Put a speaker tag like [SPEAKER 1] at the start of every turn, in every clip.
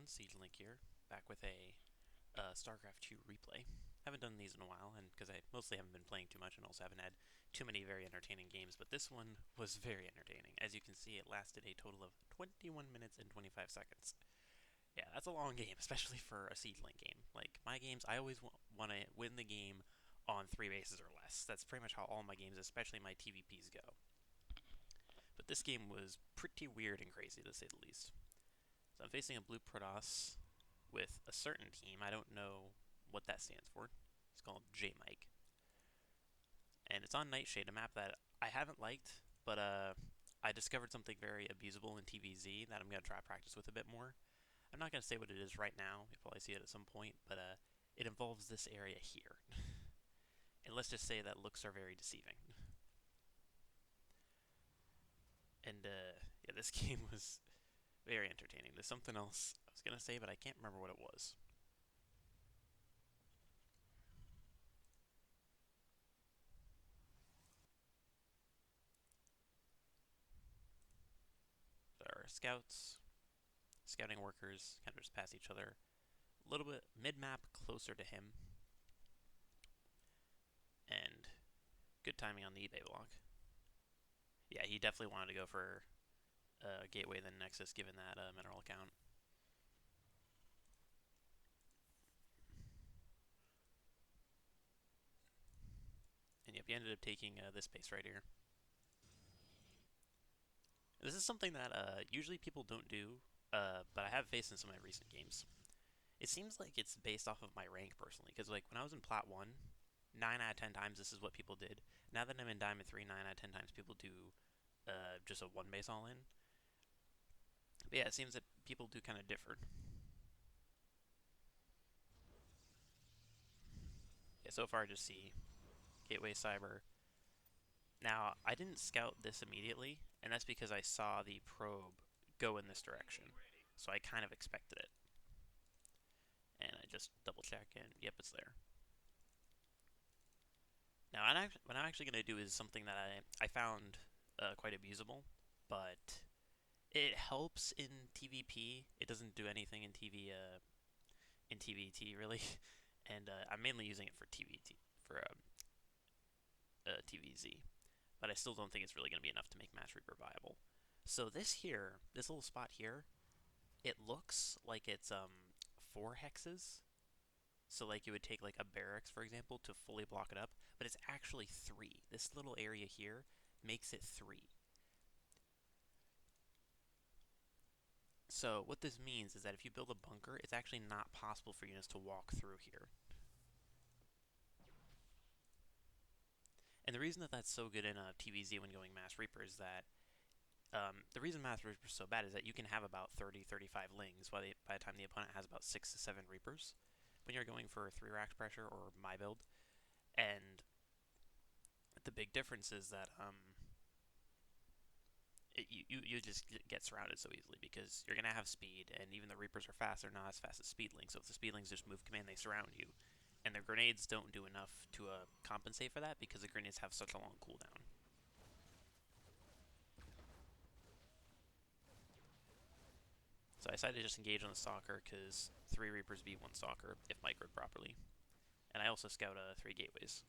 [SPEAKER 1] everyone, Siege Link here, back with a Starcraft 2 replay. Haven't done these in a while, and because I mostly haven't been playing too much and also haven't had too many very entertaining games, but this one was very entertaining. As you can see, it lasted a total of 21 minutes and 25 seconds. Yeah, that's a long game, especially for a Siege Link game. Like, my games, I always want to win the game on 3 bases or less. That's pretty much how all my games, especially my TVPs, go. But this game was pretty weird and crazy, to say the least. So I'm facing a blue Protoss with a certain team. I don't know what that stands for. It's called J-Mike. And it's on Nightshade, a map that I haven't liked, but I discovered something very abusable in TVZ that I'm going to try to practice with a bit more. I'm not going to say what it is right now. You'll probably see it at some point, but it involves this area here. And let's just say that looks are very deceiving. And yeah, this game was very entertaining. There's something else I was going to say, but I can't remember what it was. There are scouts, scouting workers, kind of just pass each other. A little bit mid-map closer to him. And good timing on the eBay block. Yeah, he definitely wanted to go for Gateway than Nexus, given that mineral account. And yep, he ended up taking this base right here. This is something that usually people don't do, but I have faced in some of my recent games. It seems like it's based off of my rank personally, because like when I was in Plat 1, 9 out of 10 times this is what people did. Now that I'm in Diamond 3, 9 out of 10 times people do just a one base all in. But yeah, it seems that people do kind of differ. Yeah, so far I just see Gateway Cyber. Now, I didn't scout this immediately, and that's because I saw the probe go in this direction. So I kind of expected it. And I just double check, and yep, it's there. Now, what I'm actually going to do is something that I found quite abusable, but it helps in TVP. It doesn't do anything in in TVT really, and I'm mainly using it for TVT for TVZ. But I still don't think it's really going to be enough to make Match Reaper viable. So this little spot here, it looks like it's 4 hexes. So like it would take like a barracks, for example, to fully block it up, but it's actually 3. This little area here makes it 3. So what this means is that if you build a bunker, it's actually not possible for units to walk through here. And the reason that that's so good in a TVZ when going Mass Reaper is that the reason Mass Reaper is so bad is that you can have about 30, 35 lings by the time the opponent has about 6 to 7 Reapers when you're going for 3 racks pressure or my build. And the big difference is that you just get surrounded so easily because you're going to have speed, and even the Reapers are fast. They're not as fast as Speedlings, so if the Speedlings just move command, they surround you. And the grenades don't do enough to compensate for that because the grenades have such a long cooldown. So I decided to just engage on the Stalker because 3 Reapers beat 1 Stalker if microed properly. And I also scout 3 Gateways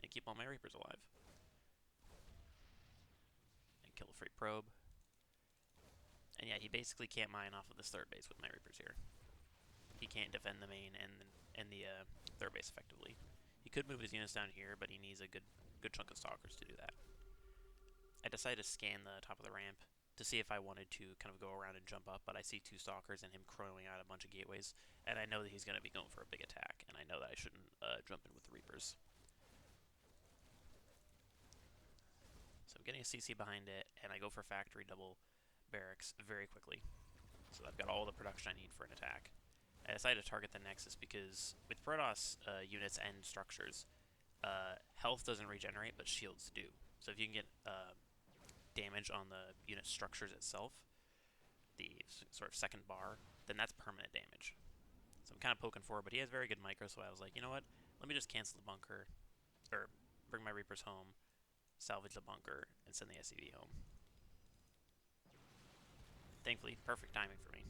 [SPEAKER 1] and keep all my Reapers alive. And kill a free probe. And yeah, he basically can't mine off of this third base with my Reapers here. He can't defend the main and the third base effectively. He could move his units down here, but he needs a good chunk of Stalkers to do that. I decided to scan the top of the ramp to see if I wanted to kind of go around and jump up, but I see 2 Stalkers and him crowing out a bunch of gateways, and I know that he's going to be going for a big attack, and I know that I shouldn't jump in with the Reapers. So I'm getting a CC behind it, and I go for factory double barracks very quickly. So I've got all the production I need for an attack. I decided to target the Nexus because with Protoss units and structures, health doesn't regenerate, but shields do. So if you can get damage on the unit structures itself, the sort of second bar, then that's permanent damage. So I'm kind of poking forward, but he has very good micro, so I was like, you know what? Let me just cancel the bunker, or bring my Reapers home, salvage the bunker, and send the SCV home. Thankfully, perfect timing for me.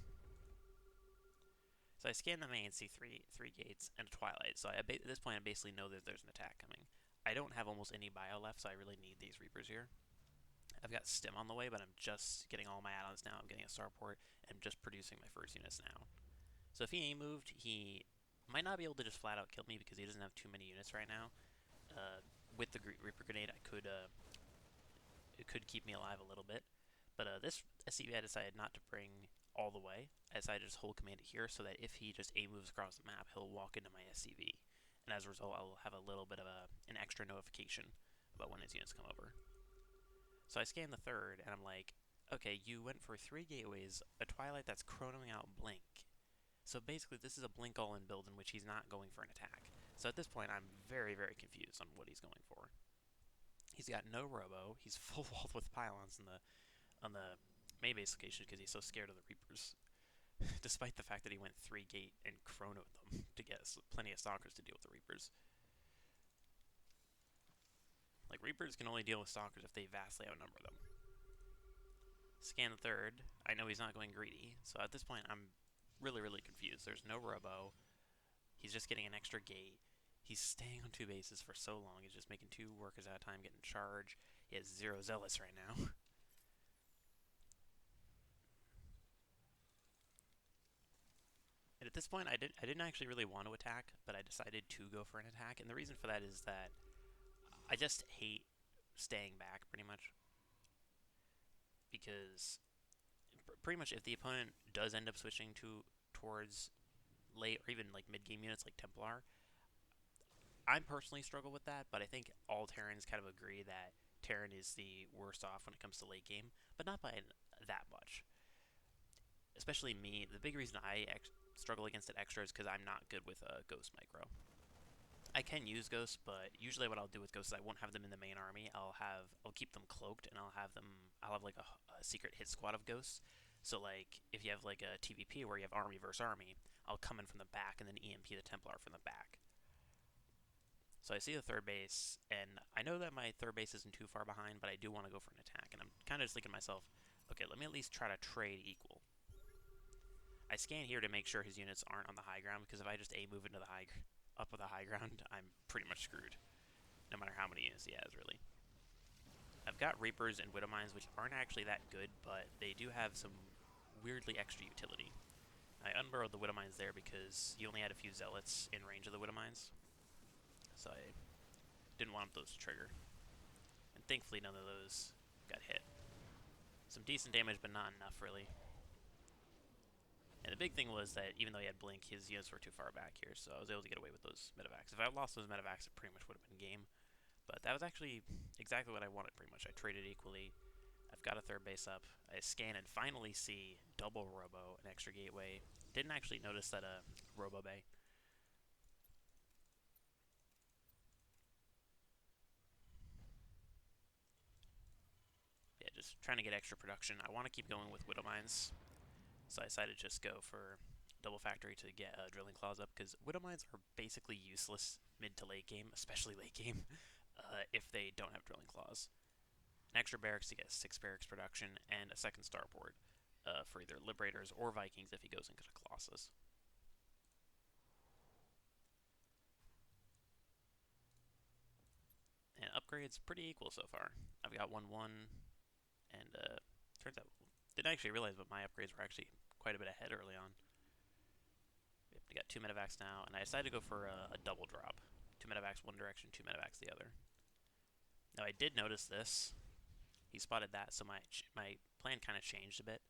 [SPEAKER 1] So I scan the main, see three gates and a twilight. So at this point, I basically know that there's an attack coming. I don't have almost any bio left, so I really need these Reapers here. I've got Stim on the way, but I'm just getting all my add-ons now. I'm getting a starport, and I'm just producing my first units now. So if he moved, he might not be able to just flat out kill me because he doesn't have too many units right now. With the Reaper Grenade, it could keep me alive a little bit. But this SCV I decided not to bring all the way. I decided to just hold command it here so that if he just A moves across the map, he'll walk into my SCV. And as a result, I'll have a little bit of an extra notification about when his units come over. So I scan the third, and I'm like, okay, you went for 3 gateways, a Twilight that's chronoing out Blink. So basically, this is a Blink all-in build in which he's not going for an attack. So at this point, I'm very, very confused on what he's going for. He's got no robo. He's full walled with pylons on the main base location because he's so scared of the Reapers. Despite the fact that he went 3 gate and chronoed them to get plenty of Stalkers to deal with the Reapers. Like, Reapers can only deal with Stalkers if they vastly outnumber them. Scan the third. I know he's not going greedy, so at this point I'm really, really confused. There's no robo. He's just getting an extra gate. He's staying on 2 bases for so long. He's just making 2 workers at a time, getting charge. He has 0 zealots right now. And at this point, I didn't actually really want to attack, but I decided to go for an attack. And the reason for that is that I just hate staying back, pretty much. Because pretty much if the opponent does end up switching towards late or even like mid-game units like Templar, I personally struggle with that, but I think all Terrans kind of agree that Terran is the worst off when it comes to late game, but not by that much. Especially me, the big reason I struggle against it extra is because I'm not good with Ghost Micro. I can use Ghosts, but usually what I'll do with Ghosts is I won't have them in the main army. I'll keep them cloaked, and I'll have like a secret hit squad of Ghosts. So like if you have like a TVP where you have army versus army, I'll come in from the back and then EMP the Templar from the back. So I see the third base, and I know that my third base isn't too far behind, but I do want to go for an attack, and I'm kind of just thinking to myself, okay, let me at least try to trade equal. I scan here to make sure his units aren't on the high ground, because if I just A move into up with the high ground, I'm pretty much screwed, no matter how many units he has, really. I've got Reapers and Widow Mines, which aren't actually that good, but they do have some weirdly extra utility. I unburrowed the Widow Mines there because you only had a few Zealots in range of the Widow Mines, so I didn't want those to trigger. And thankfully none of those got hit. Some decent damage, but not enough, really. And the big thing was that even though he had Blink, his units were too far back here, so I was able to get away with those medevacs. If I had lost those medevacs, it pretty much would have been game. But that was actually exactly what I wanted, pretty much. I traded equally. I've got a third base up. I scan and finally see double Robo, an extra gateway. Didn't actually notice that Robo Bay. Yeah, just trying to get extra production. I want to keep going with Widow Mines, so I decided to just go for double factory to get drilling claws up, because Widow Mines are basically useless mid to late game, especially late game, if they don't have drilling claws. An extra barracks to get 6 barracks production, and a second starport for either Liberators or Vikings if he goes into Colossus. And upgrades pretty equal so far. I've got 1-1, and turns out, didn't actually realize, but my upgrades were actually quite a bit ahead early on. We got 2 medevacs now, and I decided to go for a double drop. 2 medevacs one direction, 2 medevacs the other. Now I did notice this. He spotted that, so my plan kind of changed a bit.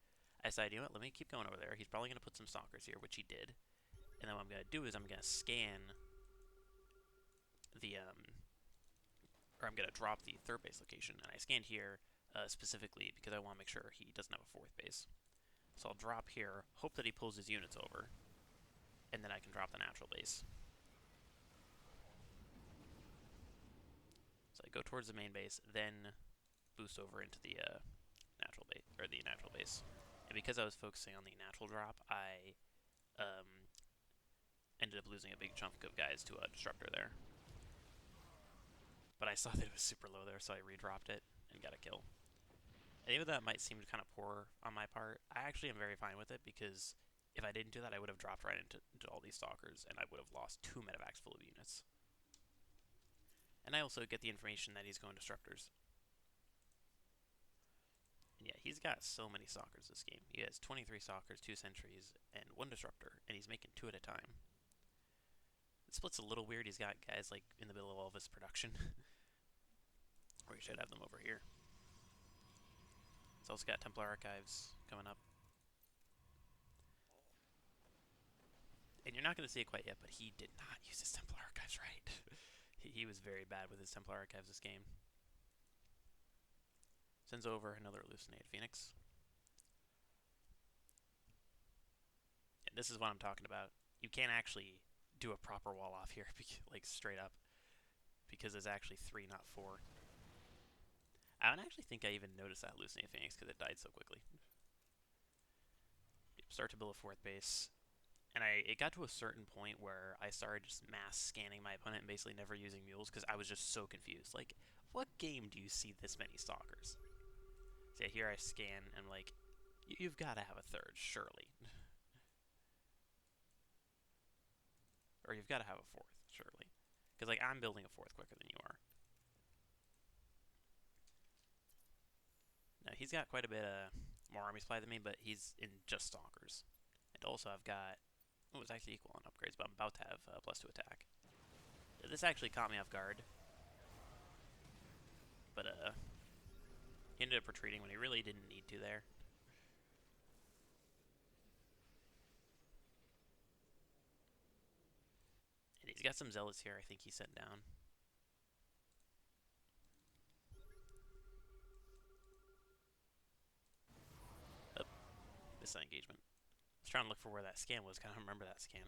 [SPEAKER 1] I decided, you know what, let me keep going over there. He's probably going to put some Stalkers here, which he did. And then what I'm going to do is I'm going to scan the, or I'm going to drop the third base location. And I scanned here specifically because I want to make sure he doesn't have a fourth base. So I'll drop here, hope that he pulls his units over, and then I can drop the natural base. So I go towards the main base, then boost over into the natural base, or the natural base. And because I was focusing on the natural drop, I ended up losing a big chunk of guys to a disruptor there. But I saw that it was super low there, so I redropped it and got a kill. And even though that might seem kind of poor on my part, I actually am very fine with it because If I didn't do that, I would have dropped right into all these Stalkers, and I would have lost 2 medevacs full of units. And I also get the information that he's going Disruptors. And yeah, he's got so many Stalkers this game. He has 23 Stalkers, 2 Sentries, and 1 Disruptor, and he's making 2 at a time. The split's a little weird. He's got guys like in the middle of all of his production. Or he should have them over here. He's also got Templar Archives coming up. And you're not going to see it quite yet, but he did not use his Templar Archives right. he was very bad with his Templar Archives this game. Sends over another Hallucinated Phoenix. And this is what I'm talking about. You can't actually do a proper wall off here, like straight up, because there's actually 3, not 4. I don't actually think I even noticed that Hallucinated Phoenix because it died so quickly. Start to build a 4th base. And it got to a certain point where I started just mass scanning my opponent and basically never using mules because I was just so confused. Like, what game do you see this many Stalkers? So yeah, here I scan and I'm like, you've got to have a 3rd, surely. Or you've got to have a 4th, surely. Because, like, I'm building a 4th quicker than you are. Now, he's got quite a bit more army supply than me, but he's in just Stalkers. And also I've got... Oh, it's actually equal on upgrades, but I'm about to have +2 attack. This actually caught me off guard. But he ended up retreating when he really didn't need to there. And he's got some zealots here I think he sent down. Oh, missed that engagement. I was trying to look for where that scan was, kind of remember that scan.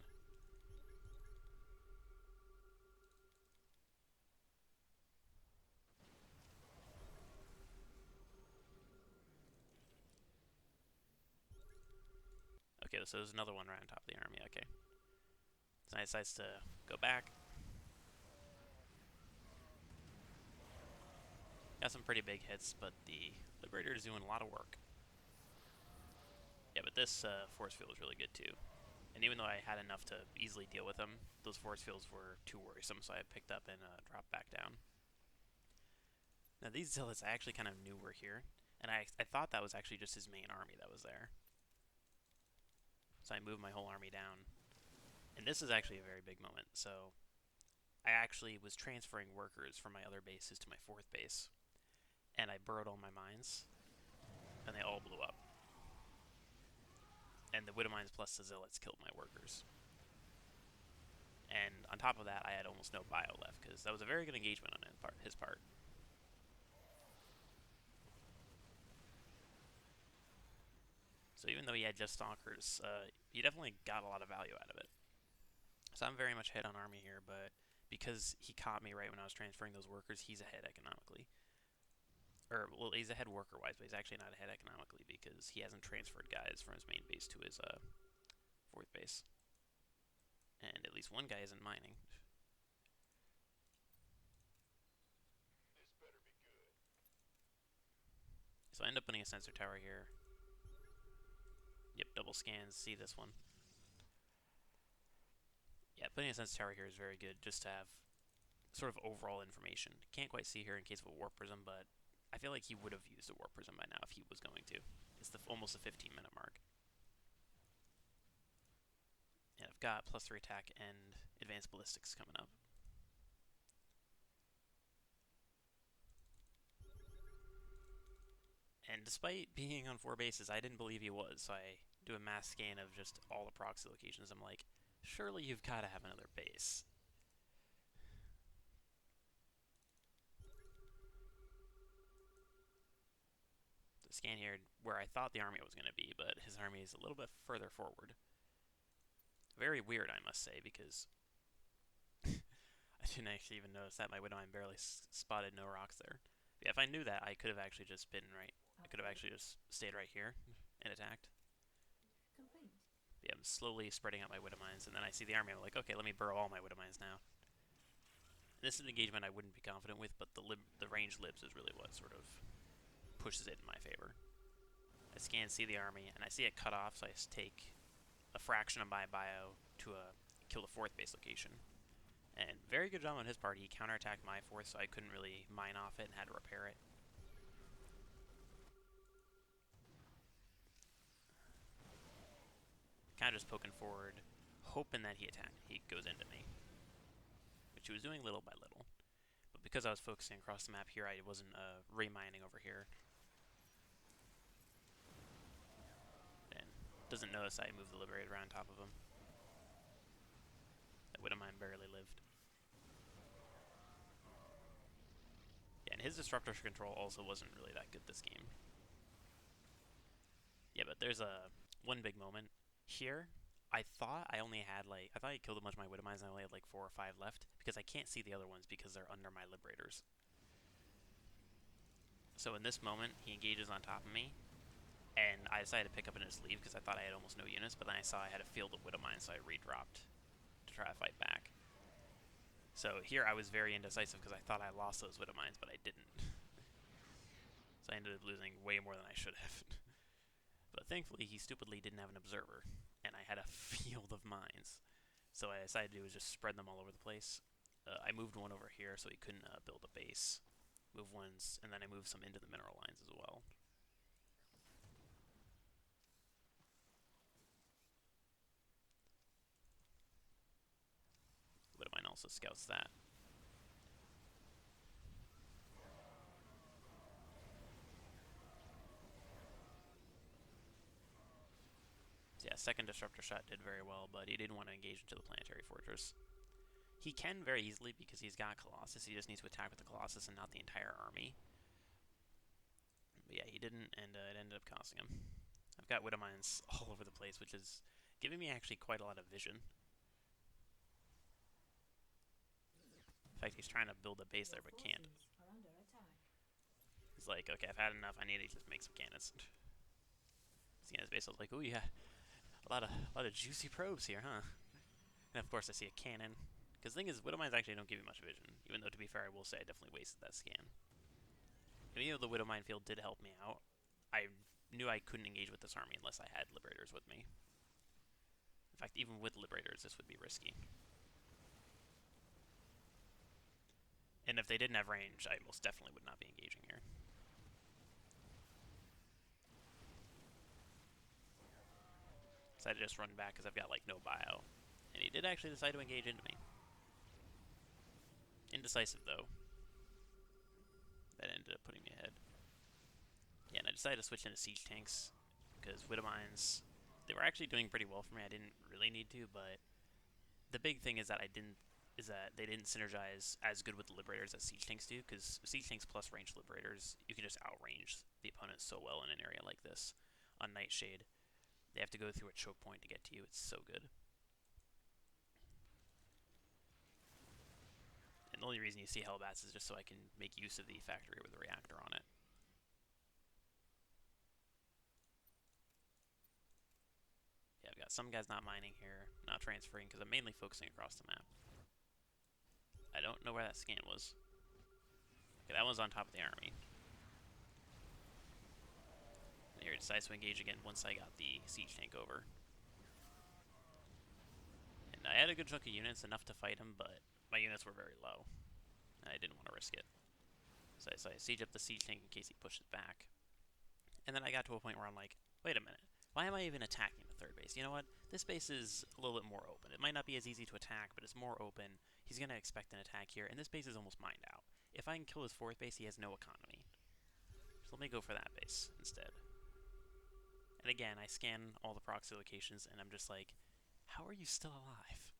[SPEAKER 1] Okay, so there's another one right on top of the army, okay. So I decides to go back. Got some pretty big hits, but the Liberator is doing a lot of work. Yeah, but this force field is really good too. And even though I had enough to easily deal with them, those force fields were too worrisome, so I picked up and dropped back down. Now these zealots I actually kind of knew were here, and I thought that was actually just his main army that was there. So I moved my whole army down. And this is actually a very big moment. So I actually was transferring workers from my other bases to my 4th base, and I burrowed all my mines, and they all blew up. And the Widow Mines plus the Zealots killed my workers. And on top of that, I had almost no bio left, because that was a very good engagement on his part. So even though he had just Stalkers, he definitely got a lot of value out of it. So I'm very much ahead on army here, but because he caught me right when I was transferring those workers, he's ahead economically. Or, well, he's ahead worker-wise, but he's actually not ahead economically because he hasn't transferred guys from his main base to his 4th base. And at least one guy isn't mining. So I end up putting a sensor tower here. Yep, double scans, see this one. Yeah, putting a sensor tower here is very good just to have sort of overall information. Can't quite see here in case of a warp prism, but I feel like he would have used a warp prism by now if he was going to. It's almost the 15-minute mark. And I've got +3 attack and advanced ballistics coming up. And despite being on 4 bases, I didn't believe he was, so I do a mass scan of just all the proxy locations. I'm like, surely you've got to have another base. The scan here where I thought the army was going to be, but his army is a little bit further forward. Very weird, I must say, because I didn't actually even notice that. My Widow Mine barely spotted no rocks there. But yeah, if I knew that, I could have actually just been right. I could have actually just stayed right here and attacked. Yeah, I'm slowly spreading out my Widow Mines, and then I see the army. I'm like, okay, let me burrow all my Widow Mines now. This is an engagement I wouldn't be confident with, but the range libs is really what sort of pushes it in my favor. I scan, see the army, and I see it cut off, so I take fraction of my bio to kill the 4th base location. And very good job on his part. He counterattacked my 4th, so I couldn't really mine off it and had to repair it. Kind of just poking forward, hoping that he goes into me, which he was doing little by little. But because I was focusing across the map here, I wasn't remining over here. And doesn't notice I moved the Liberator around top of him. That Widowmine barely lived. Yeah, and his Disruptor control also wasn't really that good this game. Yeah, but there's one big moment here. I thought I killed a bunch of my Widowmines and I only had like 4 or 5 left because I can't see the other ones because they're under my Liberators. So in this moment, he engages on top of me, and I decided to pick up in his sleeve because I thought I had almost no units, but then I saw I had a field of Widowmines, so I redropped to try to fight back. So here I was very indecisive because I thought I lost those Widowmines, but I didn't. So I ended up losing way more than I should have. But thankfully, he stupidly didn't have an observer, and I had a field of mines. So what I decided to do was just spread them all over the place. I moved one over here so he couldn't build a base. Move ones, and then I moved some into the mineral lines as well. Widowmine also scouts that. So yeah, second Disruptor shot did very well, but he didn't want to engage into the Planetary Fortress. He can very easily because he's got Colossus. He just needs to attack with the Colossus and not the entire army. But yeah, he didn't, and it ended up costing him. I've got Widowmines all over the place, which is giving me actually quite a lot of vision. In fact, he's trying to build a base there, but can't. He's like, okay, I've had enough. I need to just make some cannons. Seeing his base, I was like, oh yeah, a lot of juicy probes here, huh? And of course, I see a cannon. Because the thing is, Widowmines actually don't give you much vision. Even though, to be fair, I will say I definitely wasted that scan. And even though the Widowmine field did help me out, I knew I couldn't engage with this army unless I had Liberators with me. In fact, even with Liberators, this would be risky. And if they didn't have range, I most definitely would not be engaging here. So I just run back because I've got like no bio. And he did actually decide to engage into me. Indecisive though. That ended up putting me ahead. Yeah, and I decided to switch into siege tanks because Widowmines, they were actually doing pretty well for me. I didn't really need to, but the big thing is that they didn't synergize as good with the Liberators as siege tanks do, because siege tanks plus ranged Liberators, you can just outrange the opponent so well in an area like this. On Nightshade, they have to go through a choke point to get to you. It's so good. And the only reason you see Hellbats is just so I can make use of the factory with a reactor on it. Yeah, I've got some guys not mining here, not transferring, because I'm mainly focusing across the map. I don't know where that scan was. Okay, that one's on top of the army. And here it decides to engage again once I got the siege tank over. And I had a good chunk of units, enough to fight him, but my units were very low. And I didn't want to risk it. So I siege up the siege tank in case he pushes back. And then I got to a point where I'm like, wait a minute. Why am I even attacking the third base? You know what? This base is a little bit more open. It might not be as easy to attack, but it's more open. He's going to expect an attack here, and this base is almost mined out. If I can kill his fourth base, he has no economy. So let me go for that base instead. And again, I scan all the proxy locations, and I'm just like, how are you still alive?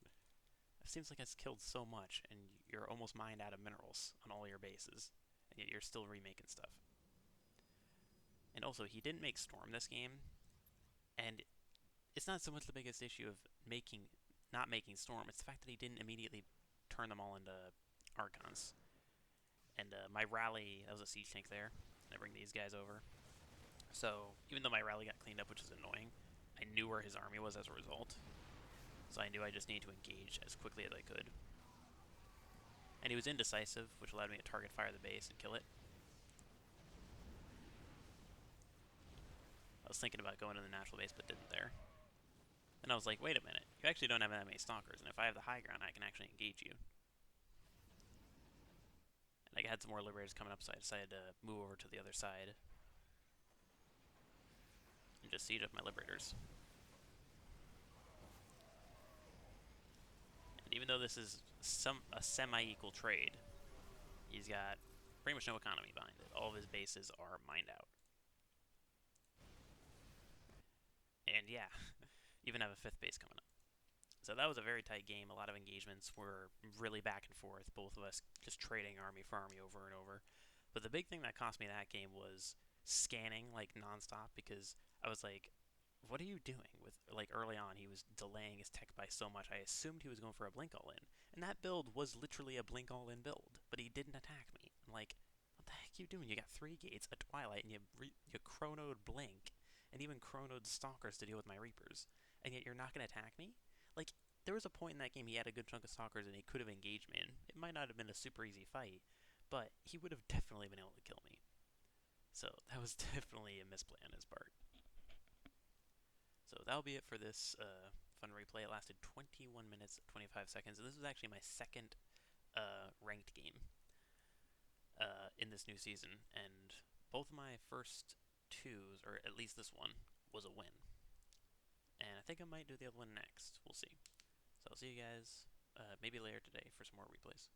[SPEAKER 1] It seems like it's killed so much, and you're almost mined out of minerals on all your bases, and yet you're still remaking stuff. And also, he didn't make Storm this game, and it's not so much the biggest issue of not making Storm, it's the fact that he didn't immediately turn them all into Archons. And my rally, that was a siege tank there, and I bring these guys over. So, even though my rally got cleaned up, which is annoying, I knew where his army was as a result. So I knew I just needed to engage as quickly as I could. And he was indecisive, which allowed me to target fire the base and kill it. I was thinking about going to the natural base, but didn't there. Then I was like, wait a minute, you actually don't have that many stalkers, and if I have the high ground, I can actually engage you. And I had some more liberators coming up, so I decided to move over to the other side and just siege up my liberators. And even though this is a semi-equal trade, he's got pretty much no economy behind it. All of his bases are mined out. And yeah, even have a fifth base coming up. So that was a very tight game. A lot of engagements were really back and forth. Both of us just trading army for army over and over. But the big thing that cost me that game was scanning like nonstop because I was like, what are you doing with like early on he was delaying his tech by so much I assumed he was going for a blink all in. And that build was literally a blink all in build, but he didn't attack me. I'm like, what the heck are you doing? You got 3 gates, a twilight, and you chronoed blink and even chronoed stalkers to deal with my reapers. And yet you're not going to attack me? Like, there was a point in that game he had a good chunk of stalkers and he could have engaged me. And it might not have been a super easy fight, but he would have definitely been able to kill me. So that was definitely a misplay on his part. So that'll be it for this fun replay. It lasted 21 minutes 25 seconds, and this was actually my second ranked game in this new season. And both of my first twos, or at least this one, was a win. And I think I might do the other one next. We'll see. So I'll see you guys maybe later today for some more replays.